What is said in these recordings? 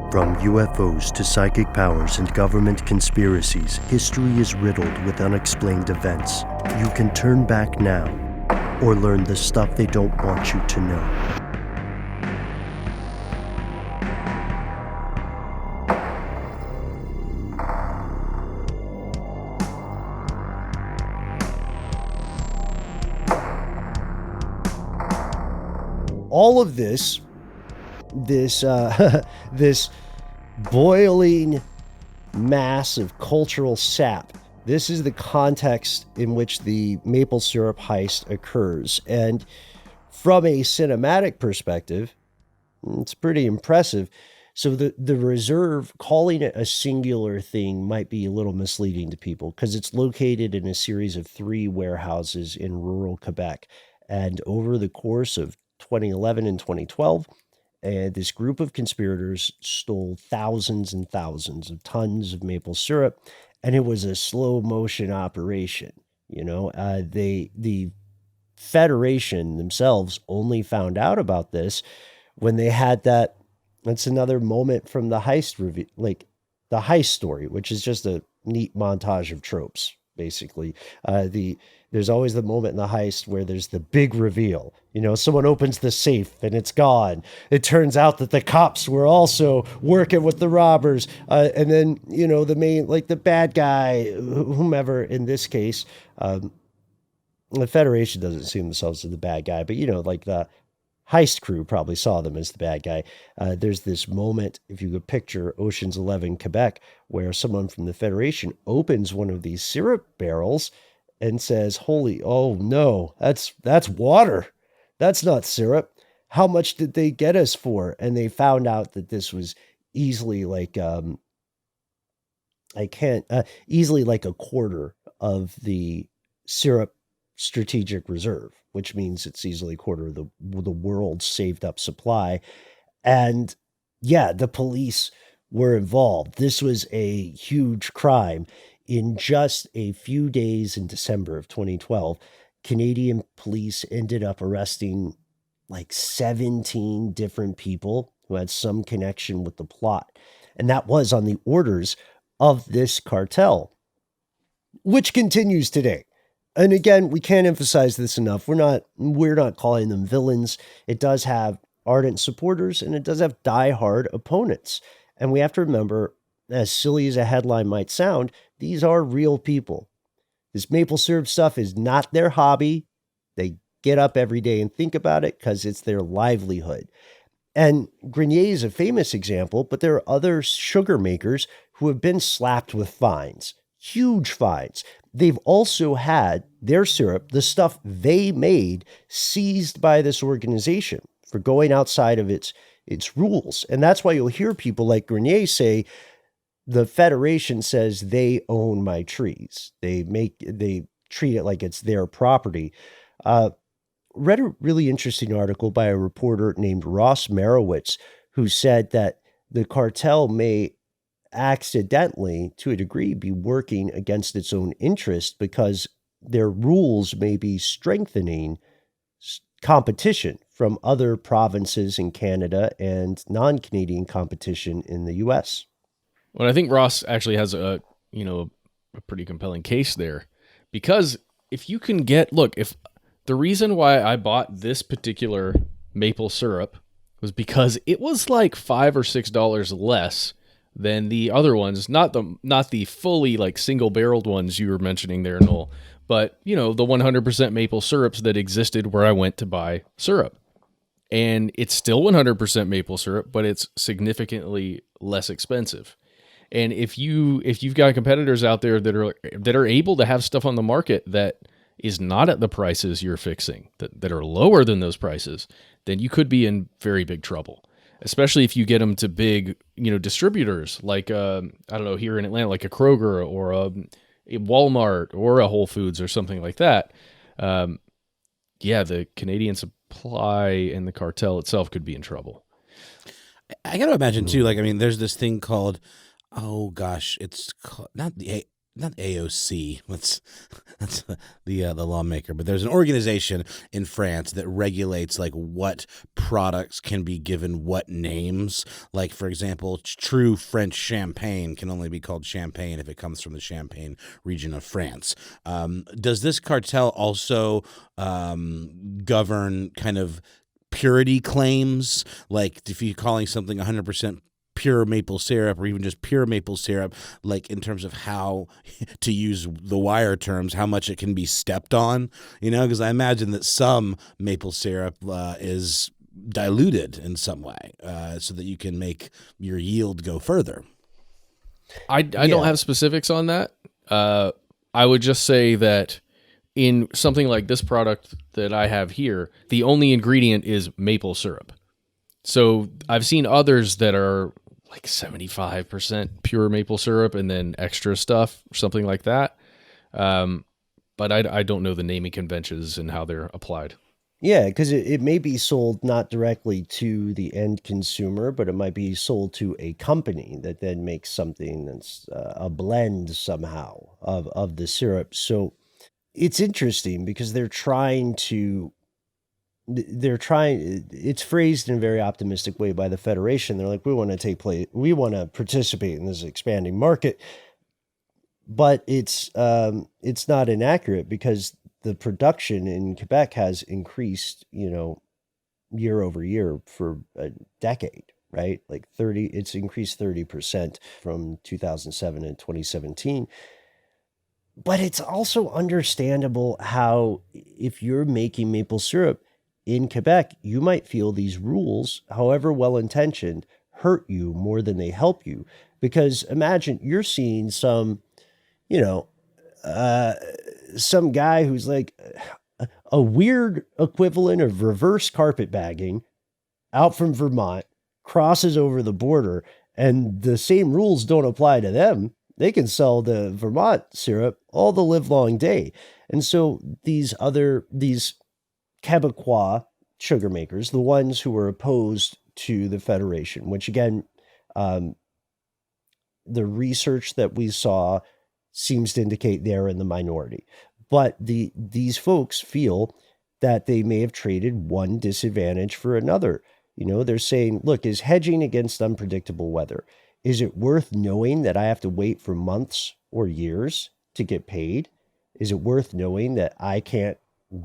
From UFOs to psychic powers and government conspiracies, history is riddled with unexplained events. You can turn back now or learn the stuff they don't want you to know. All of this this boiling mass of cultural sap. This is the context in which the maple syrup heist occurs. And from a cinematic perspective, it's pretty impressive. So the reserve, calling it a singular thing might be a little misleading to people because it's located in a series of 3 warehouses in rural Quebec. And over the course of 2011 and 2012, and this group of conspirators stole thousands and thousands of tons of maple syrup, and it was a slow motion operation. The Federation themselves only found out about this when they had that's another moment from the heist the heist story, which is just a neat montage of tropes. Basically, there's always the moment in the heist where there's the big reveal. Someone opens the safe and it's gone. It turns out that the cops were also working with the robbers. And then, the main, the bad guy, whomever in this case, the Federation doesn't see themselves as the bad guy, but, the heist crew probably saw them as the bad guy. There's this moment, if you could picture Ocean's 11 Quebec, where someone from the Federation opens one of these syrup barrels and says, oh no, that's water. That's not syrup. How much did they get us for? And they found out that this was easily easily like a quarter of the syrup strategic reserve, which means it's easily a quarter of the world's saved up supply. And yeah, the police were involved. This was a huge crime. In just a few days in December of 2012, Canadian police ended up arresting 17 different people who had some connection with the plot. And that was on the orders of this cartel, which continues today. And again, we can't emphasize this enough. We're not calling them villains. It does have ardent supporters and it does have diehard opponents. And we have to remember, as silly as a headline might sound, these are real people. This maple syrup stuff is not their hobby. They get up every day and think about it because it's their livelihood. And Grenier is a famous example, but there are other sugar makers who have been slapped with fines, huge fines. They've also had their syrup, the stuff they made, seized by this organization for going outside of its rules. And that's why you'll hear people like Grenier say, the Federation says they own my trees. They treat it like it's their property. Read a really interesting article by a reporter named Ross Marowitz, who said that the cartel may accidentally, to a degree, be working against its own interest because their rules may be strengthening competition from other provinces in Canada and non-Canadian competition in the U.S. Well, I think Ross actually has a pretty compelling case there, because if you can if the reason why I bought this particular maple syrup was because it was like $5 or $6 less than the other ones, not the fully single barreled ones you were mentioning there, Noel, but the 100% maple syrups that existed where I went to buy syrup. And it's still 100% maple syrup, but it's significantly less expensive. And if you've got competitors out there that are able to have stuff on the market that is not at the prices you're fixing, that are lower than those prices, then you could be in very big trouble. Especially if you get them to big, distributors like, here in Atlanta, like a Kroger or a Walmart or a Whole Foods or something like that. The Canadian supply and the cartel itself could be in trouble. I got to imagine too, there's this thing called, it's not the not AOC. That's the lawmaker, but there's an organization in France that regulates like what products can be given what names. Like, for example, true French champagne can only be called champagne if it comes from the Champagne region of France. Does this cartel also govern kind of purity claims? Like if you're calling something 100% pure maple syrup, or even just pure maple syrup, like in terms of how, to use the Wire terms, how much it can be stepped on, because I imagine that some maple syrup is diluted in some way so that you can make your yield go further. I don't have specifics on that. I would just say that in something like this product that I have here, the only ingredient is maple syrup. So I've seen others that are like 75% pure maple syrup and then extra stuff, something like that. But I don't know the naming conventions and how they're applied. Yeah, because it may be sold not directly to the end consumer, but it might be sold to a company that then makes something that's a blend somehow of the syrup. So it's interesting because it's phrased in a very optimistic way by the Federation. They're like, we want to participate in this expanding market, but it's not inaccurate because the production in Quebec has increased, year over year for a decade, right? Like it's increased 30% from 2007 and 2017. But it's also understandable how if you're making maple syrup in Quebec, you might feel these rules, however well-intentioned, hurt you more than they help you. Because imagine you're seeing some guy who's like a weird equivalent of reverse carpetbagging out from Vermont, crosses over the border, and the same rules don't apply to them. They can sell the Vermont syrup all the live long day. And so these Quebecois sugar makers, the ones who were opposed to the Federation, which again, the research that we saw seems to indicate they're in the minority. But these folks feel that they may have traded one disadvantage for another. They're saying, look, is hedging against unpredictable weather, is it worth knowing that I have to wait for months or years to get paid? Is it worth knowing that I can't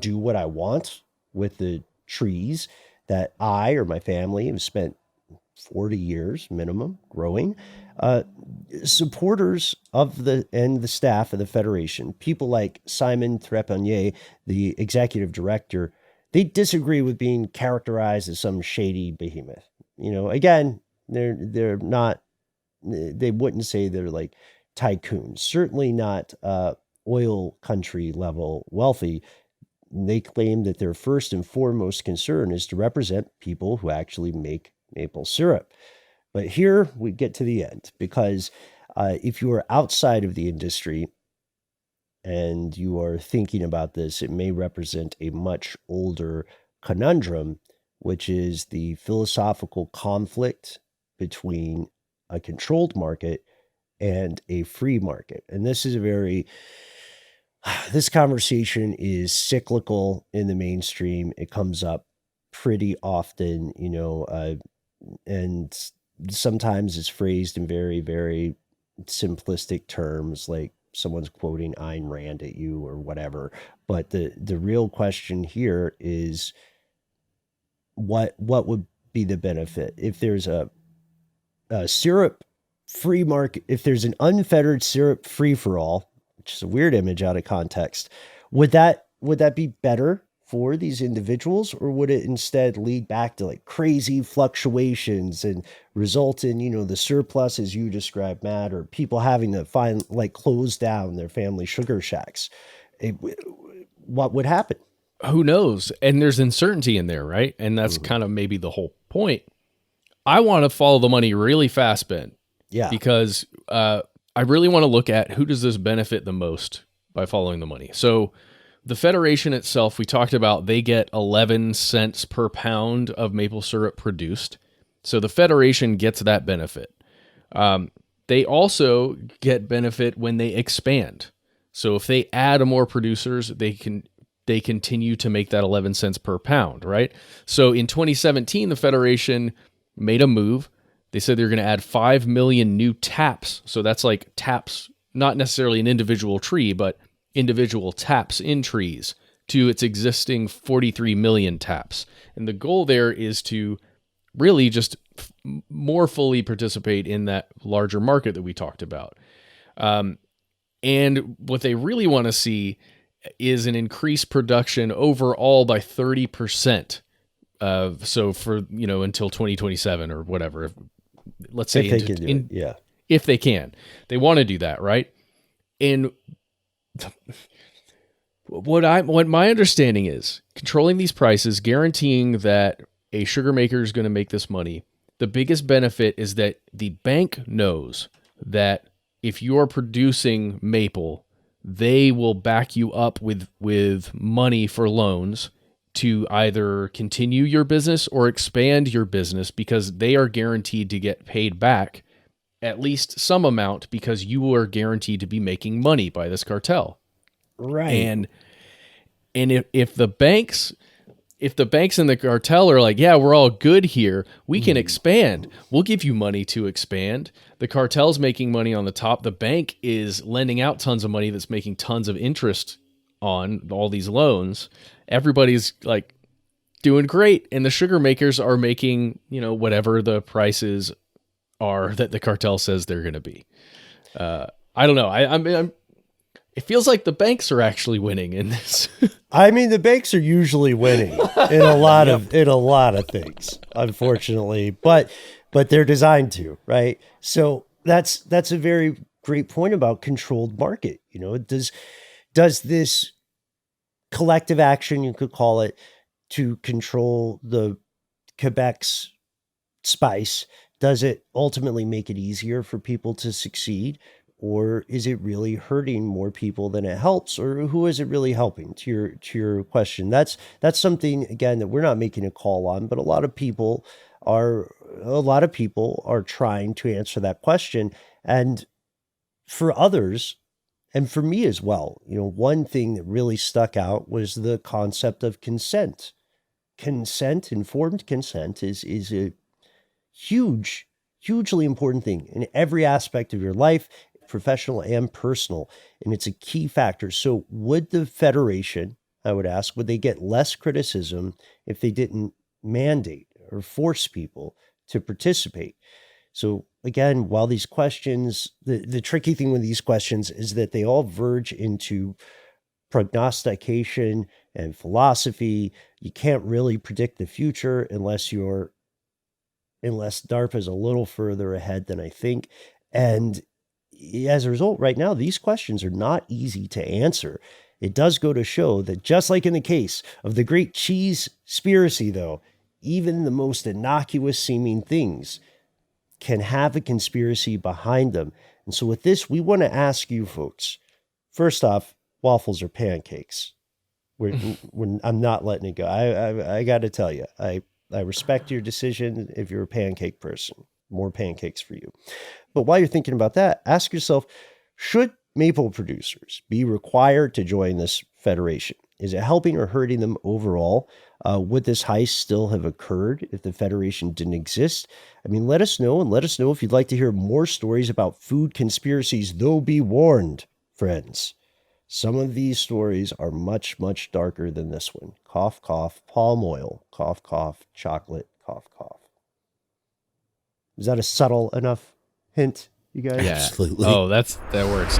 do what I want with the trees that I or my family have spent 40 years minimum growing? Supporters of the staff of the Federation, people like Simon Trepanier, the executive director, they disagree with being characterized as some shady behemoth. Again, they're not. They wouldn't say they're like tycoons. Certainly not oil country level wealthy. They claim that their first and foremost concern is to represent people who actually make maple syrup. But here we get to the end, because if you are outside of the industry and you are thinking about this, it may represent a much older conundrum, which is the philosophical conflict between a controlled market and a free market. And this is this conversation is cyclical in the mainstream. It comes up pretty often, and sometimes it's phrased in very, very simplistic terms, like someone's quoting Ayn Rand at you or whatever. But the real question here is what would be the benefit if there's a syrup free market, if there's an unfettered syrup free for all, which is a weird image out of context, would that be better for these individuals, or would it instead lead back to like crazy fluctuations and result in, the surplus as you described, Matt, or people having to close down their family sugar shacks? What would happen? Who knows? And there's uncertainty in there, right? And that's kind of maybe the whole point. I want to follow the money really fast, Ben. Yeah. Because I really want to look at who does this benefit the most by following the money. So the Federation itself, we talked about, they get 11 cents per pound of maple syrup produced. So the Federation gets that benefit. they also get benefit when they expand. So if they add more producers, they continue to make that 11 cents per pound, right? So in 2017, the Federation made a move. They said they're going to add 5 million new taps. So that's like taps, not necessarily an individual tree, but individual taps in trees to its existing 43 million taps. And the goal there is to really just more fully participate in that larger market that we talked about. And what they really want to see is an increased production overall by 30%. So for, until 2027 or whatever, let's say if they can, they want to do that. Right. And what my understanding is, controlling these prices, guaranteeing that a sugar maker is going to make this money. The biggest benefit is that the bank knows that if you are producing maple, they will back you up with money for loans to either continue your business or expand your business, because they are guaranteed to get paid back at least some amount, because you are guaranteed to be making money by this cartel. Right. And if the banks and the cartel are like, yeah, we're all good here, we can expand, we'll give you money to expand. The cartel's making money on the top. The bank is lending out tons of money that's making tons of interest on all these loans. Everybody's like doing great. And the sugar makers are making, whatever the prices are that the cartel says they're going to be. I don't know. I'm it feels like the banks are actually winning in this. I mean, the banks are usually winning in a lot of things, unfortunately, but they're designed to, right? So that's a very great point about controlled market. Does this collective action, you could call it, to control the Quebec's spice, does it ultimately make it easier for people to succeed? Or is it really hurting more people than it helps? Or who is it really helping? To your question, that's something, again, that we're not making a call on, but a lot of people are trying to answer that question. And for others, and for me as well, one thing that really stuck out was the concept of consent. Informed consent is a hugely important thing in every aspect of your life, professional and personal, and it's a key factor. So would the Federation, I would ask, would they get less criticism if they didn't mandate or force people to participate? So again, while these questions, the tricky thing with these questions is that they all verge into prognostication and philosophy. You can't really predict the future unless DARPA is a little further ahead than I think. And as a result, right now, these questions are not easy to answer. It does go to show that just like in the case of the great cheese-spiracy, though, even the most innocuous seeming things can have a conspiracy behind them. And so with this, we want to ask you folks, first off, waffles or pancakes? I'm not letting it go. I got to tell you, I respect your decision if you're a pancake person. More pancakes for you. But while you're thinking about that, ask yourself, should maple producers be required to join this federation? Is it helping or hurting them overall? Would this heist still have occurred if the federation didn't exist? I mean, let us know, and let us know if you'd like to hear more stories about food conspiracies, though be warned, friends. Some of these stories are much, much darker than this one. Cough, cough, palm oil, cough, cough, chocolate, cough, cough. Is that a subtle enough hint, you guys? Yeah. Absolutely. Oh, that works.